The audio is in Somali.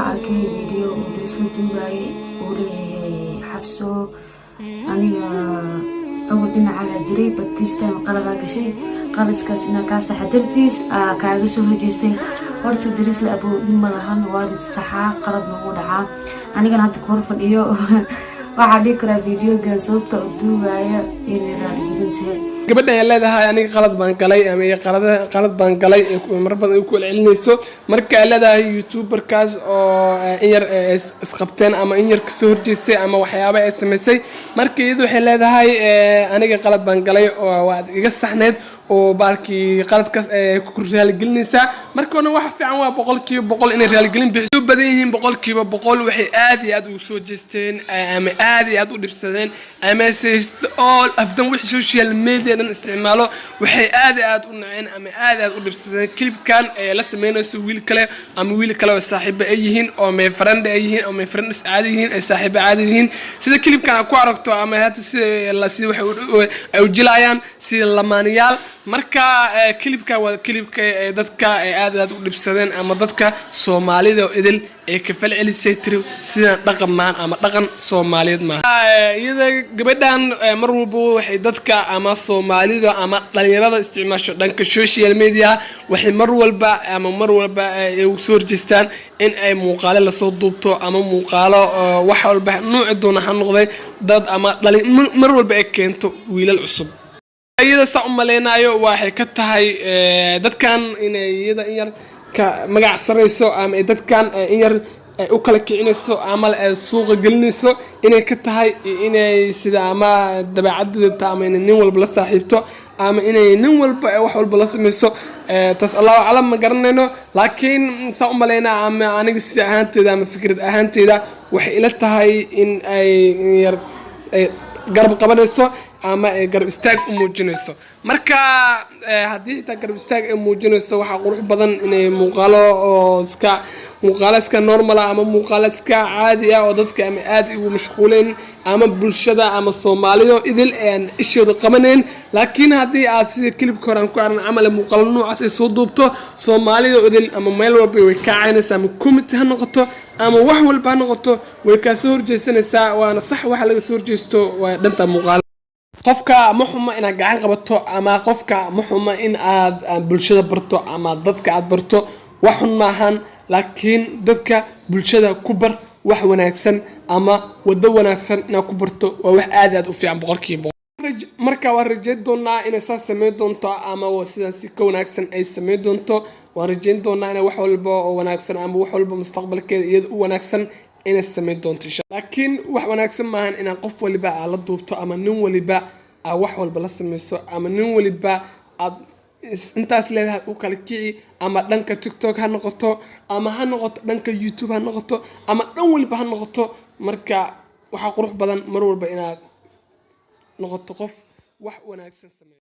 arkay video mudrisla duubaayay oo leeyahay xafso aniga awal dhinaca jiray badistan qalada gashay qaladkaas ina ka saxadartiis kaaga soo hojeestay horta dirisla abo dhima lahan waalid saxa qaladna uu dhacaa aniga hadda ku fadhiyo waxa dhikra video gaasooda duubaaya inay dhigantay gabadha ay leedahay aniga qalad baan galay ama qalad baan galay mar badan ku celinayso marka ay leedahay youtuberkaas oo in yar isqabteen ama in yar ka soo horjeestay ama waxyaabo ay sameysay marka iyadu waxay leedahay aniga qalad baan galay oo waad iga saxneed oo baalkii qaladkaas ay ku raali gelinaysa markoona wax fiican waa 100% inay raali gelin bixiso badan yihiin 100% waxay aad iyo aad u soo jeesteen ama aad iyo aad u dhibsadeen ama all afdan wixii social media dan isticmaalo waxay aad u naceen ama aad u dhibsadeen clipkan ee la sameynayso wiil kale ama wiil kale oo saaxiibo ay yihiin oo my friend ay yihiin oo my friends caadi yihiin ay saaxiibo caadi yihiin sida clipkan ku aragto ama hada si la si waxay ay u jilayaan si lamaaniyaal marka clipka waa clipka dadka ay aad u dhibsadeen ama dadka Soomaalida oo idil ee ka falcelisay tiri sida dhaqamaan ama dhaqan Soomaaliyeed ma iyada gabadhan mar walba waxay dadka ama Soomaalida ama dhalinyarada isticmaasho dhanka social media waxay mar walba ay u soo registaan in ay muuqaalo la soo duubto ama muuqaalo wax walba nooc doona ha noqday dad ama mar walba ay keento wiilal cusub iyada sa umaleenayo waxay ka tahay dadkan inay iyada in yar ka magac sareyso ama dadkan in yar u kala kicinayso ama suuqa gelinayso inay ka tahay inay sida ama dabeecadda ama nin walba la saaxiibto ama inay nin walba wax walba la sameeyo tas Allahu alam ma garanayno laakiin sa umaleenaa ama aniga si ahaanteeda ama fikrad ahaanteeda waxay ila tahay in ay yar garab qabanayso ama garab istaag u muujinayso marka hadii ta garab istaag ay muujinayso waxa qurux badan inay muuqaalaska normal ama muuqaalaska caadi ah oo dadka ama aad ugu mashquuleen ama bulshada ama Soomaaliyo idil aan ishooda qabaneen laakiin hadii aad sida clip koran ku aran amal muuqaal noocaas ay soo duubto Soomaaliyo idil ama meel walba way ka caynaysaa ama comment ha noqoto ama wax walba ha noqoto way ka soo horjeesanaysaa waana sax waxa laga soo horjeesto waa danta muuqaal qofka ma xuma in aad gacan qabato ama qofka ma xuma in aad bulshada barto ama dadka aad barto wax maahan laakiin dadka bulshada ku bar wax wanaagsan ama wado wanaagsan in ku barto waa wax aad u fiican 100% marka waa rajeed doonaa in ay sameeyo doonto ama sidan si ka wanaagsan ay sameeyo doonto waa rajeed doonaa in wax walba oo wanaagsan ama wax walba mustaqbalkeeda iyada u wanaagsan inay sameeyo doonto laakiin wax wanaagsan maahan in qof waliba la duubto ama nin waliba wax walba la sameeyo ama nin waliba intaas leedahay u kala kici ama dhanka TikTok ha noqoto ama ha noqoto dhanka YouTube ha noqoto ama dhan waliba ha noqoto marka waxa qurux badan mar walba inaad noqoto qof wax wanaagsan sameeyo